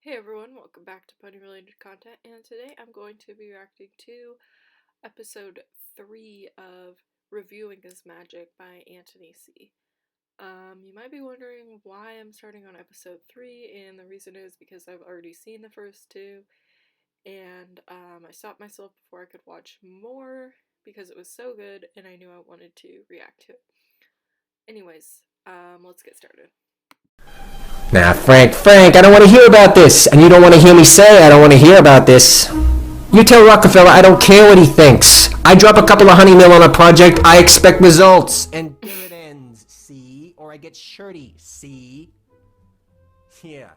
Hey everyone, welcome back to pony related content, and today I'm going to be reacting to episode 3 of Reviewing is Magic by Anthony C. You might be wondering why I'm starting on episode 3, and the reason is because I've already seen the first two, and I stopped myself before I could watch more because it was so good and I knew I wanted to react to it. Anyways, let's get started. Nah, Frank, I don't want to hear about this. And you don't want to hear me say I don't want to hear about this. You tell Rockefeller I don't care what he thinks. I drop a couple of honey mill on a project, I expect results. And there it ends, see? Or I get shirty, see? Yeah.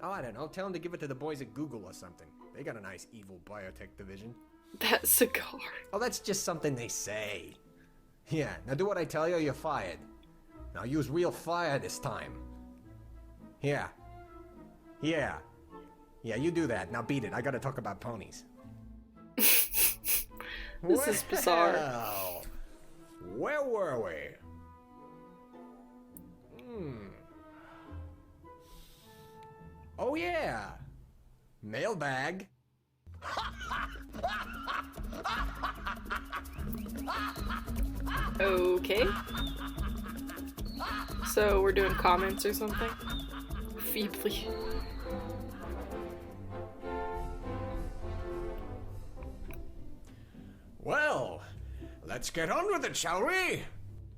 Oh, I don't know. Tell him to give it to the boys at Google or something. They got a nice evil biotech division. That cigar. Oh, that's just something they say. Yeah, now do what I tell you or you're fired. Now use real fire this time. Yeah, you do that. Now beat it. I gotta talk about ponies. This is bizarre. Well, where were we? Oh yeah. Mailbag. Okay. So we're doing comments or something? Feebly. Well, let's get on with it, shall we?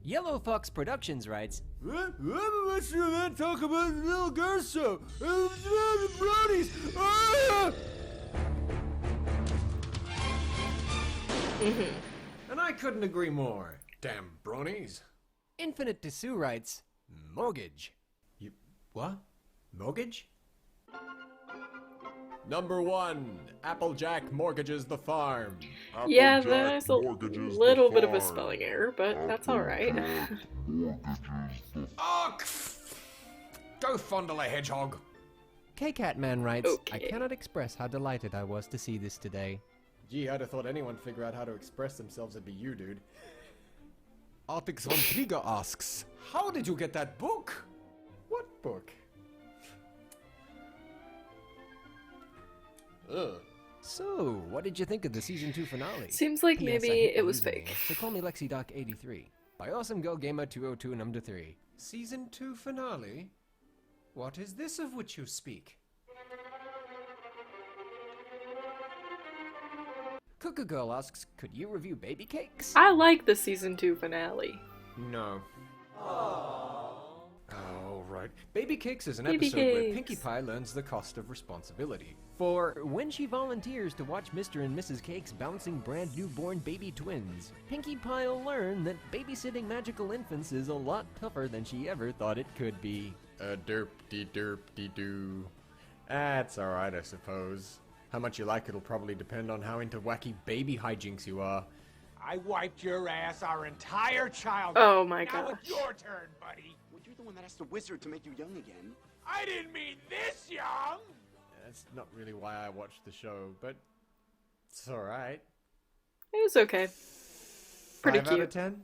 Yellow Fox Productions writes, Let's talk about the little girl show. Bronies. And I couldn't agree more. Damn bronies. Infinite Dessous writes, Mortgage. You what? Mortgage? Number 1, Applejack mortgages the farm. Yeah, there's a little bit of a spelling error, but that's alright. Oh, go fondle a hedgehog. K-Cat Man writes, Okay. I cannot express how delighted I was to see this today. Gee, I'd have thought anyone figure out how to express themselves, it'd be you, dude. Artix von Krieger asks, how did you get that book? What book? Ugh. So, what did you think of the Season 2 finale? Seems like P.S. I maybe hate it the was username, fake. So call me LexiDoc83. By Awesome Go Gamer 202 number 3. Season 2 finale? What is this of which you speak? Cuckoo Girl asks, could you review baby cakes? I like the season 2 finale. No. Oh, right. Baby Cakes is an Baby episode where Cakes. Pinkie Pie learns the cost of responsibility. For when she volunteers to watch Mr. and Mrs. Cakes bouncing brand newborn baby twins, Pinkie Pie will learn that babysitting magical infants is a lot tougher than she ever thought it could be. Derp-de-derp-de-doo. That's alright, I suppose. How much you like it'll probably depend on how into wacky baby hijinks you are. I wiped your ass our entire childhood. Oh my Now gosh. it's your turn, buddy. Well, you're the one that asked the wizard to make you young again. I didn't mean this young. That's not really why I watched the show, but it's alright. It was okay. Pretty 5 out of cute. 10?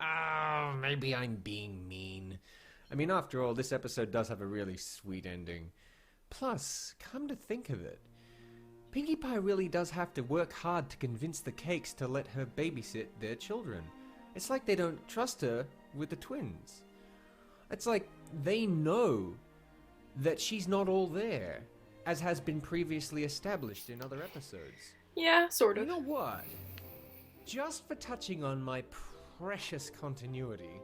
Oh, maybe I'm being mean. I mean, after all, this episode does have a really sweet ending. Plus, come to think of it, Pinkie Pie really does have to work hard to convince the Cakes to let her babysit their children. It's like they don't trust her with the twins. It's like they know that she's not all there, as has been previously established in other episodes. Yeah, sort You of. know what? Just for touching on my precious continuity,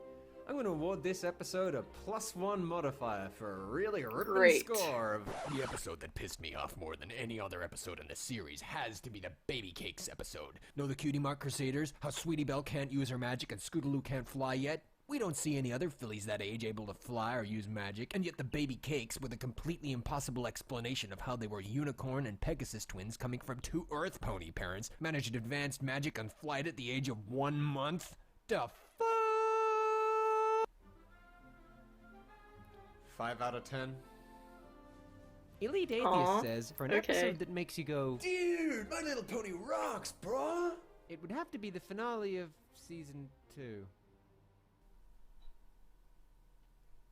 I'm going to award this episode a +1 modifier for a really ripping Great. score of... The episode that pissed me off more than any other episode in the series has to be the Baby Cakes episode. Know the Cutie Mark Crusaders? How Sweetie Belle can't use her magic and Scootaloo can't fly yet? We don't see any other fillies that age able to fly or use magic, and yet the Baby Cakes, with a completely impossible explanation of how they were unicorn and Pegasus twins coming from 2 Earth pony parents, managed advanced magic and flight at the age of 1 month? The fuck? 5 out of 10. Elite Atheist Aw, says, for an okay. episode that makes you go, Dude, My Little Pony rocks, brah! it would have to be the finale of Season 2.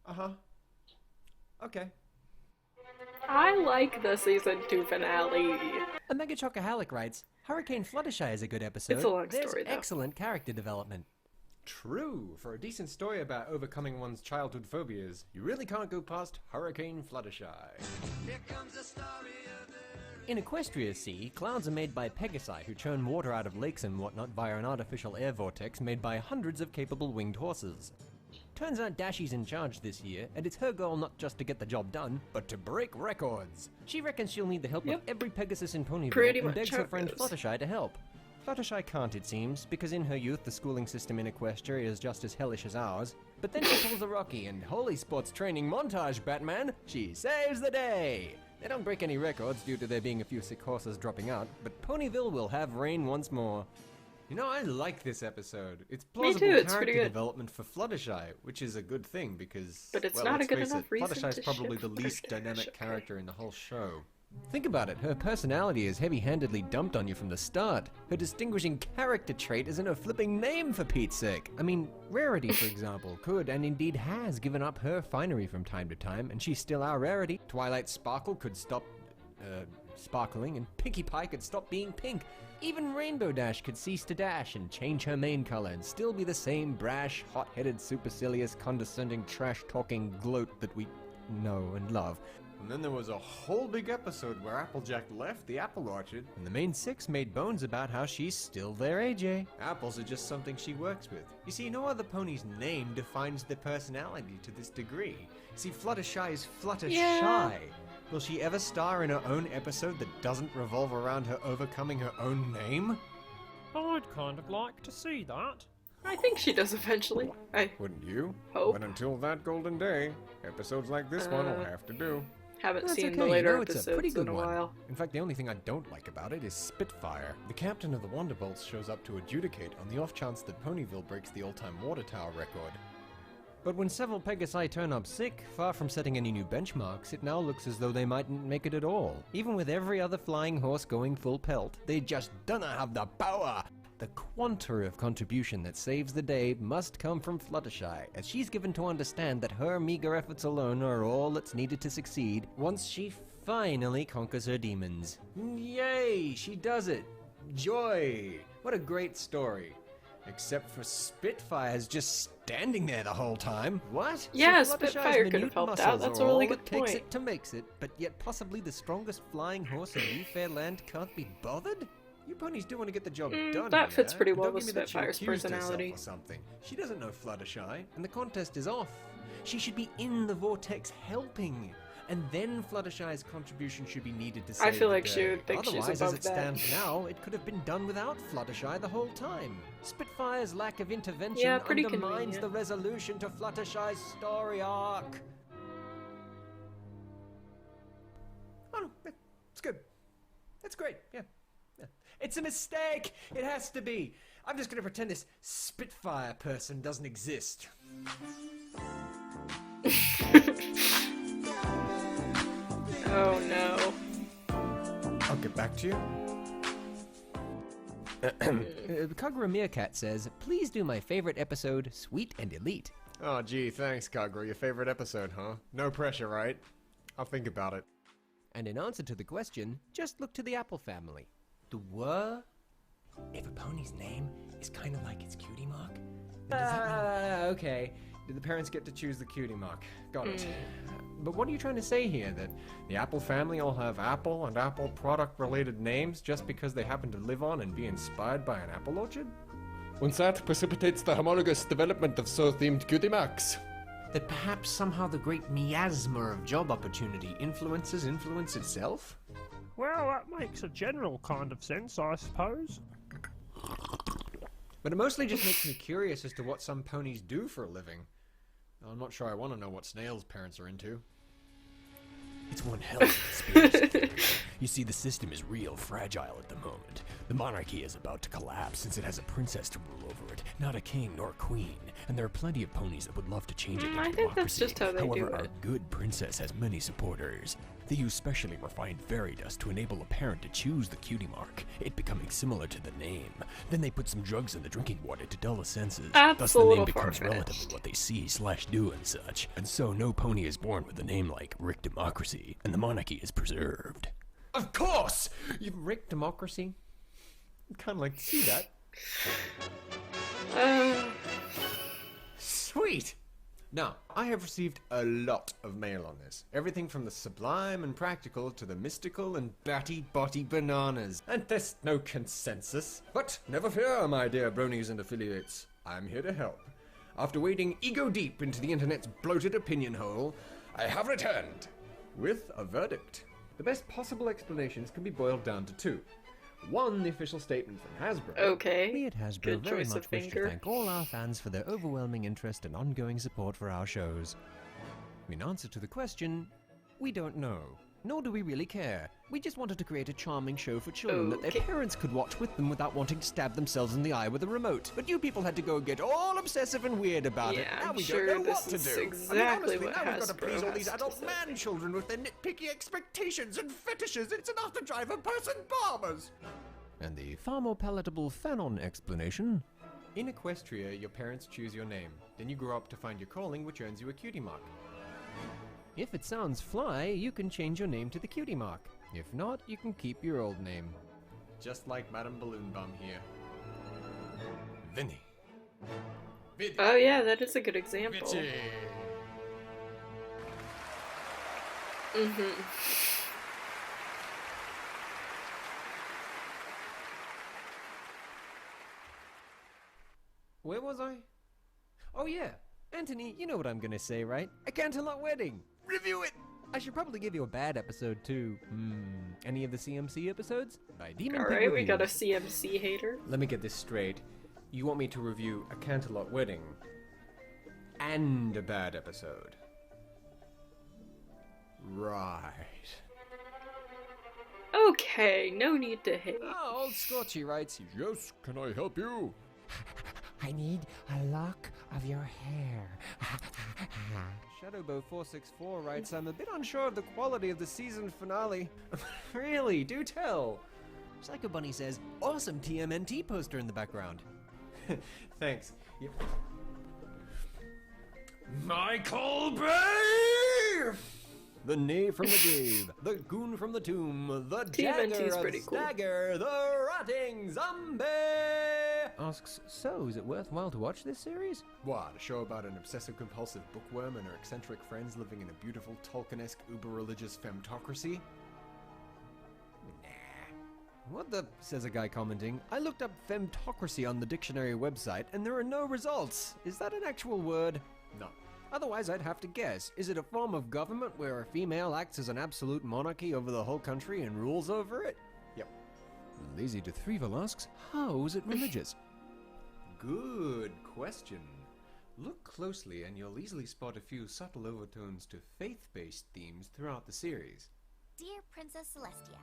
Uh-huh. Okay. like the season 2 finale. Omega Chocoholic writes, Hurricane Fluttershy is a good episode. It's a long There's story, though. excellent character development. True. For a decent story about overcoming one's childhood phobias, you really can't go past Hurricane Fluttershy. In Equestria Sea, clouds are made by Pegasi, who churn water out of lakes and whatnot via an artificial air vortex made by hundreds of capable winged horses. Turns out Dashi's in charge this year, and it's her goal not just to get the job done, but to break records. She reckons she'll need the help Yep. of every Pegasus in Ponyville, Pretty and much begs how her it friend goes. Fluttershy to help. Fluttershy can't, it seems, because in her youth the schooling system in Equestria is just as hellish as ours. But then she pulls a Rocky, and holy sports training montage, Batman! She saves the day! They don't break any records due to there being a few sick horses dropping out, but Ponyville will have rain once more. You know, I like this episode. It's Me plausible too, it's pretty character good. development for Fluttershy, which is a good thing because. But it's well, not a let's good face enough it, reason Fluttershy's to probably ship the least Fluttershy, dynamic okay. character in the whole show. Think about it, her personality is heavy-handedly dumped on you from the start. Her distinguishing character trait isn't her flipping name, for Pete's sake. I mean, Rarity, for example, could and indeed has given up her finery from time to time, and she's still our Rarity. Twilight Sparkle could stop, sparkling, and Pinkie Pie could stop being pink. Even Rainbow Dash could cease to dash and change her mane color and still be the same brash, hot-headed, supercilious, condescending, trash-talking gloat that we know and love. And then there was a whole big episode where Applejack left the apple orchard. And the main six made bones about how she's still there, AJ. Apples are just something she works with. You see, no other pony's name defines their personality to this degree. See, Fluttershy is Fluttershy. Yeah. Will she ever star in her own episode that doesn't revolve around her overcoming her own name? I'd kind of like to see that. I think she does eventually. I Wouldn't you? Hope. But until that golden day, episodes like this one will have to do. haven't That's seen okay, the you later know, it's a episodes pretty good in a one. while. In fact, the only thing I don't like about it is Spitfire. The captain of the Wonderbolts shows up to adjudicate on the off chance that Ponyville breaks the all-time water tower record. But when several Pegasi turn up sick, far from setting any new benchmarks, it now looks as though they mightn't make it at all. Even with every other flying horse going full pelt, they just don't have the power. The quanta of contribution that saves the day must come from Fluttershy, as she's given to understand that her meager efforts alone are all that's needed to succeed once she finally conquers her demons. Yay! She does it! Joy! What a great story. Except for Spitfire's just standing there the whole time. What? Yeah, So Fluttershy's Spitfire could have minute helped out. muscles That's are a really all good it takes point. it to makes it, but yet possibly the strongest flying horse in New Fairland can't be bothered? You ponies do want to get the job Mm, done. that fits yeah? pretty And well don't with give me that she Spitfire's accused herself personality. Or something. She doesn't know Fluttershy. And the contest is off. She should be in the vortex helping. And then Fluttershy's contribution should be needed to save I feel the like she day. would think she's Otherwise, above as it that. stands now, it could have been done without Fluttershy the whole time. Spitfire's lack of intervention Yeah, pretty undermines convenient. the resolution to Fluttershy's story arc. Oh, no, it's good. It's great, yeah. It's a mistake! It has to be! I'm just gonna pretend this Spitfire person doesn't exist. Oh no. I'll get back to you. Kagura Meerkat says, please do my favorite episode, Sweet and Elite. Oh, gee, thanks, Kagura. Your favorite episode, huh? No pressure, right? I'll think about it. And in answer to the question, just look to the Apple family. The were? If a pony's name is kind of like its cutie mark, then does that mean... Okay. The parents get to choose the cutie mark. Got it. But what are you trying to say here? That the Apple family all have Apple and Apple product-related names just because they happen to live on and be inspired by an apple orchard? And that precipitates the homologous development of so-themed cutie marks. That perhaps somehow the great miasma of job opportunity influences influence itself? Well, that makes a general kind of sense, I suppose. But it mostly just makes me curious as to what some ponies do for a living. I'm not sure I want to know what Snail's parents are into. It's one hell of an experience. You see, the system is real fragile at the moment. The monarchy is about to collapse since it has a princess to rule over it, not a king nor queen. And there are plenty of ponies that would love to change it into I think democracy. that's just how they However, do our it. good princess has many supporters. They use specially refined fairy dust to enable a parent to choose the cutie mark, it becoming similar to the name. Then they put some drugs in the drinking water to dull the senses. That's Thus a the name little becomes relative far-fetched. to what they see/do and such. And so no pony is born with a name like Rick Democracy, and the monarchy is preserved. Of course! You've rigged democracy. I'd kind of like to see that. Sweet! Now, I have received a lot of mail on this. Everything from the sublime and practical to the mystical and batty-botty bananas. And there's no consensus. But never fear, my dear bronies and affiliates. I'm here to help. After wading ego-deep into the internet's bloated opinion hole, I have returned with a verdict. The best possible explanations can be boiled down to two. One, the official statement from Hasbro. We Okay. at Hasbro Good very choice much of wish to finger. thank all our fans for their overwhelming interest and ongoing support for our shows. In answer to the question, we don't know. Nor do we really care. We just wanted to create a charming show for children that Okay. their parents could watch with them without wanting to stab themselves in the eye with a remote. But you people had to go get all obsessive and weird about it. Yeah, Now I'm we sure don't know this what to is do. exactly honestly, what now we've got to Hasbro please all has these to adult say. man children with their nitpicky expectations and fetishes. It's enough to drive a person bombers. And the far more palatable Fanon explanation. In Equestria, your parents choose your name. Then you grow up to find your calling, which earns you a cutie mark. If it sounds fly, you can change your name to the cutie mark. If not, you can keep your old name. Just like Madame Balloon Bum here. Vinny. Vinny. Oh yeah, that is a good example. Vitchy. Mm-hmm. Where was I? Oh yeah, Anthony, you know what I'm gonna say, right? A Canterlot Wedding! Review it! I should probably give you a bad episode too. Any of the CMC episodes? By Demon Pig Alright, we got a Reviews. CMC hater. Let me get this straight. You want me to review a Canterlot Wedding and a bad episode? Right. Okay, no need to hate. Oh, old Scotchy writes, Yes, can I help you? I need a lock of your hair. Shadowbow464 writes, I'm a bit unsure of the quality of the season finale. Really, do tell. Psycho Bunny says, awesome TMNT poster in the background. Thanks. Yep. Michael Bay! The knave from the grave, the goon from the tomb, the TMNT is dagger of pretty cool. stagger, the rotting zombie! Asks, so is it worthwhile to watch this series? What, a show about an obsessive-compulsive bookworm and her eccentric friends living in a beautiful Tolkien-esque uber-religious femtocracy? What the, says a guy commenting. I looked up femtocracy on the dictionary website and there are no results. Is that an actual word? No. Otherwise, I'd have to guess. Is it a form of government where a female acts as an absolute monarchy over the whole country and rules over it? Yep. Lazy to Threevil asks, how is it religious? Good question. Look closely and you'll easily spot a few subtle overtones to faith-based themes throughout the series. Dear Princess Celestia,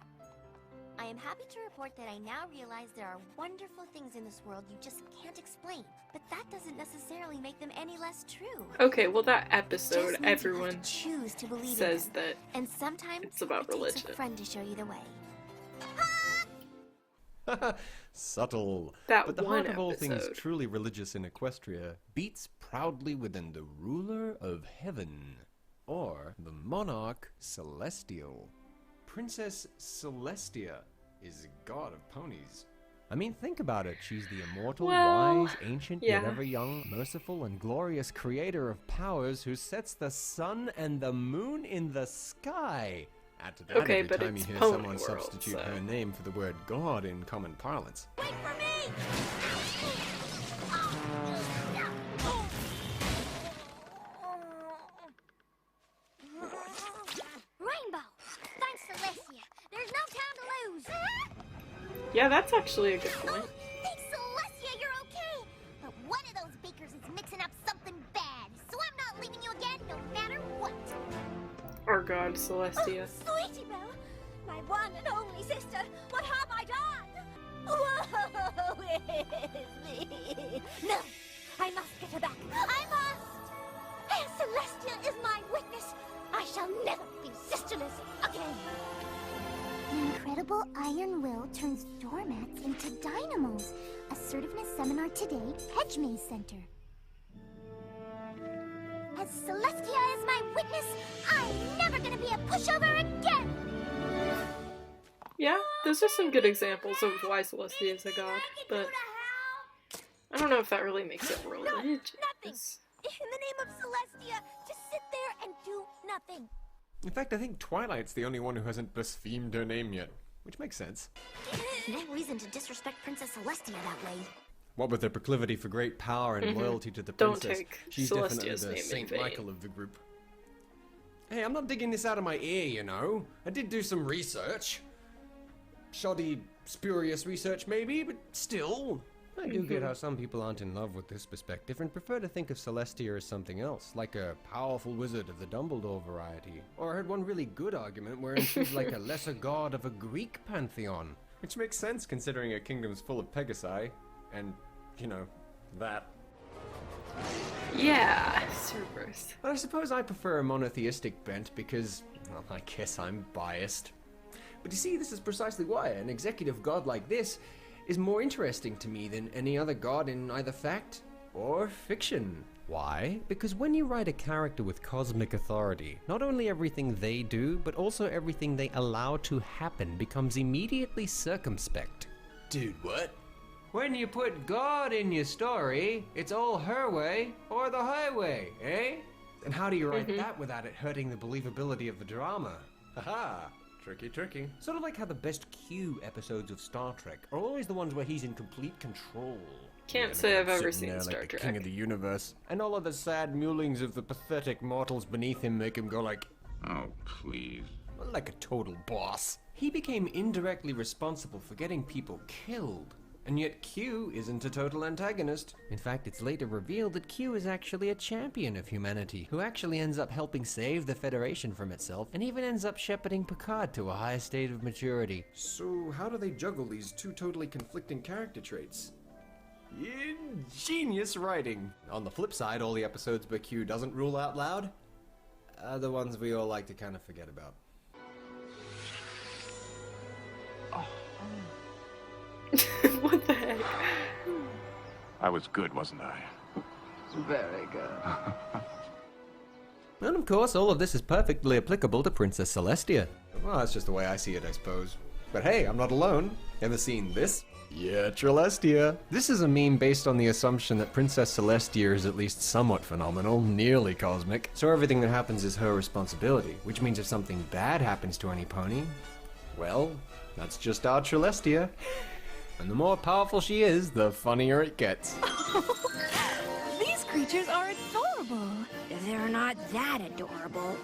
I am happy to report that I now realize there are wonderful things in this world you just can't explain, but that doesn't necessarily make them any less true. Okay, well that Just episode, means you have everyone to choose to believe says in them. that And sometimes it's about it takes religion. a friend to show you the way. Subtle. That But the one heart of all things episode. truly religious in Equestria beats proudly within the ruler of heaven, or the monarch celestial. Princess Celestia is god of ponies. I mean, think about it. She's the immortal, Well, wise, ancient, yet yeah. ever young, merciful, and glorious creator of powers who sets the sun and the moon in the sky. Add to that Okay, every but time you it's hear Pony someone World, substitute so- her name for the word god in common parlance. Wait for me! Rainbow! Thanks, Celestia. There's no time to lose. yeah, that's actually a good point. Oh, thanks, Celestia, you're okay. But one of those bakers is mixing up something bad, so I'm not leaving you again no matter what. Our god Celestia. Sweetie Belle, my my one and only sister. What have I done? Woe is me. No, I must get her back. I must. Celestia is my witness. I shall never be sisterless again. The incredible Iron Will turns doormats into dynamos. Assertiveness seminar today, Hedge Maze Center. As Celestia is my witness, I'm never gonna be a pushover again! Yeah, those are some good examples of why Celestia is a god, but I don't know if that really makes it religious. Nothing! In the name of Celestia, just sit there and do nothing. In fact, I think Twilight's the only one who hasn't blasphemed her name yet, which makes sense. No reason to disrespect Princess Celestia that way. What with her proclivity for great power and loyalty to the Don't princess, take she's Celestia's definitely the name in Saint vain. Michael of the group. Hey, I'm not digging this out of my ear, you know. I did do some research. Shoddy, spurious research maybe, but still. I do get how some people aren't in love with this perspective and prefer to think of Celestia as something else, like a powerful wizard of the Dumbledore variety. Or I heard one really good argument wherein she's like a lesser god of a Greek pantheon. Which makes sense considering her kingdom's full of Pegasi, and, you know, that. Yeah, Cerberus. But I suppose I prefer a monotheistic bent because, well, I guess I'm biased. But you see, this is precisely why an executive god like this is more interesting to me than any other god in either fact or fiction. Why? Because when you write a character with cosmic authority, not only everything they do, but also everything they allow to happen becomes immediately circumspect. Dude, what? When you put God in your story, it's all her way or the highway, eh? And how do you write that without it hurting the believability of the drama? Haha. Tricky, tricky. Sort of like how the best Q episodes of Star Trek are always the ones where he's in complete control. Can't say I've ever Sitting seen there Star like the Trek. king of the universe. And all of the sad mewlings of the pathetic mortals beneath him make him go like, Oh, please. like a total boss. He became indirectly responsible for getting people killed. And yet Q isn't a total antagonist. In fact, it's later revealed that Q is actually a champion of humanity, who actually ends up helping save the Federation from itself, and even ends up shepherding Picard to a higher state of maturity. So, how do they juggle these two totally conflicting character traits? Ingenious writing. On the flip side, all the episodes where Q doesn't rule out loud are the ones we all like to kind of forget about. What the heck? I was good, wasn't I? Very good. And of course, all of this is perfectly applicable to Princess Celestia. Well, that's just the way I see it, I suppose. But hey, I'm not alone. Ever seen this? Yeah, Trelestia. This is a meme based on the assumption that Princess Celestia is at least somewhat phenomenal, nearly cosmic, so everything that happens is her responsibility, which means if something bad happens to any pony, well, that's just our Trelestia. And the more powerful she is, the funnier it gets. These creatures are adorable. They're not that adorable.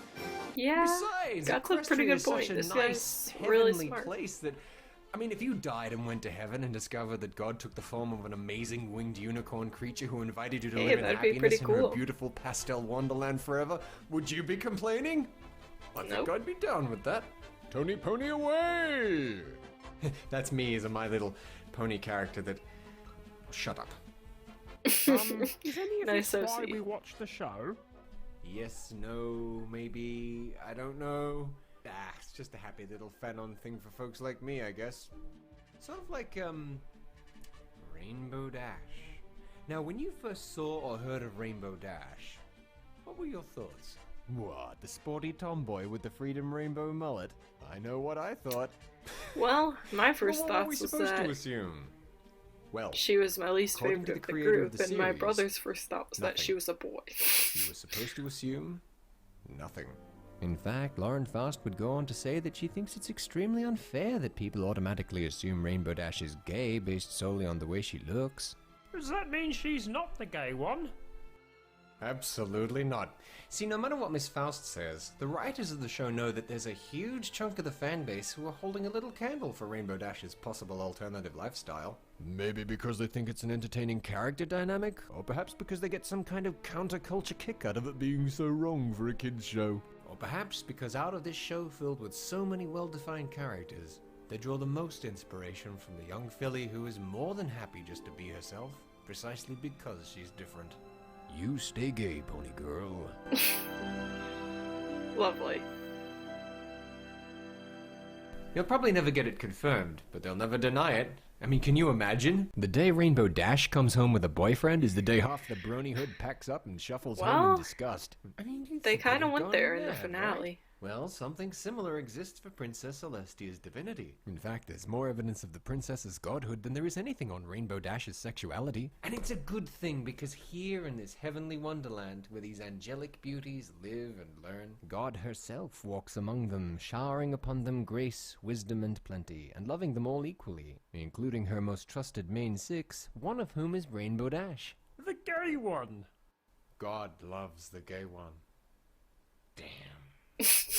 Yeah, Besides, that's a pretty Equestria good is such point. a This nice, guy's really heavenly smart. place that, I mean, if you died and went to heaven and discovered that God took the form of an amazing winged unicorn creature who invited you to Hey, live in that'd be happiness pretty in her cool. beautiful pastel wonderland forever, would you be complaining? I think Nope. I'd be down with that. Tony Pony away! That's me as a My Little Pony character that... Shut up. Is any of Nice this why OC. we watch the show? Yes, no, maybe, I don't know. It's just a happy little fan-on thing for folks like me, I guess. Sort of like, Rainbow Dash. Now, when you first saw or heard of Rainbow Dash, what were your thoughts? What, the sporty tomboy with the Freedom Rainbow mullet? I know what I thought. Well, my first Well, what were we thoughts was supposed that to assume? Well, she was my least according to favorite the of the creator of group, the and my series, brother's first thought was that nothing. she was a boy. you were supposed to assume nothing. In fact, Lauren Faust would go on to say that she thinks it's extremely unfair that people automatically assume Rainbow Dash is gay based solely on the way she looks. Does that mean she's not the gay one? Absolutely not. See, no matter what Miss Faust says, the writers of the show know that there's a huge chunk of the fan base who are holding a little candle for Rainbow Dash's possible alternative lifestyle. Maybe because they think it's an entertaining character dynamic, or perhaps because they get some kind of counterculture kick out of it being so wrong for a kids show. Or perhaps because out of this show filled with so many well-defined characters, they draw the most inspiration from the young filly who is more than happy just to be herself, precisely because she's different. You stay gay, pony girl. Lovely. You'll probably never get it confirmed, but they'll never deny it. I mean, can you imagine? The day Rainbow Dash comes home with a boyfriend is the day half the Brony Hood packs up and shuffles home in disgust. I mean, They kind of went there in the finale. Right? Well, something similar exists for Princess Celestia's divinity. In fact, there's more evidence of the princess's godhood than there is anything on Rainbow Dash's sexuality. And it's a good thing, because here in this heavenly wonderland where these angelic beauties live and learn, God herself walks among them, showering upon them grace, wisdom, and plenty, and loving them all equally, including her most trusted main six, one of whom is Rainbow Dash. The gay one. God loves the gay one. Damn.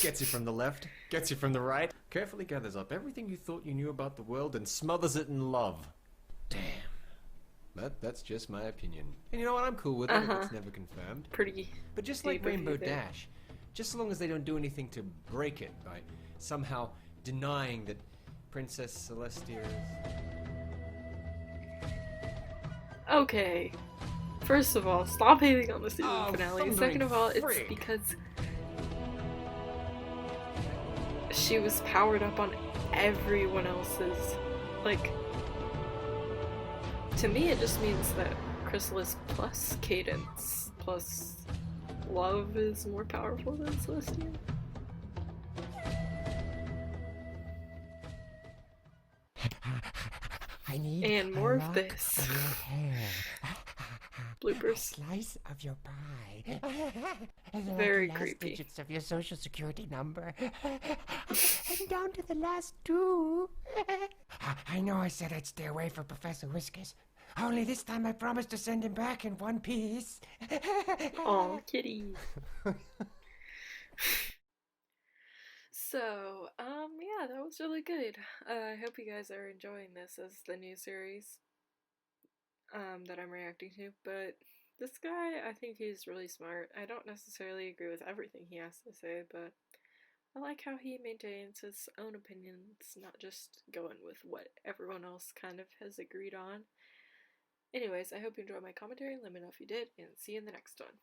Gets you from the left, gets you from the right, carefully gathers up everything you thought you knew about the world and smothers it in love. Damn. But that's just my opinion. And you know what? I'm cool with it if it's never confirmed. But just like Rainbow Dash, just as long as they don't do anything to break it by somehow denying that Princess Celestia is... Okay. First of all, stop hating on the season finale. Second of all, it's because she was powered up on everyone else's. Like, to me it just means that Chrysalis plus Cadence plus Love is more powerful than Celestia. I need and more of this. Of your hair. Bloopers. A slice of your pie. Very the last creepy. digits of your social security number. And down to the last two. I know I said I'd stay away from Professor Whiskers. Only this time I promised to send him back in one piece. Aw, kitty. So, yeah, that was really good. I hope you guys are enjoying this as the new series that I'm reacting to, but this guy, I think he's really smart. I don't necessarily agree with everything he has to say, but I like how he maintains his own opinions, not just going with what everyone else kind of has agreed on. Anyways, I hope you enjoyed my commentary, let me know if you did, and see you in the next one.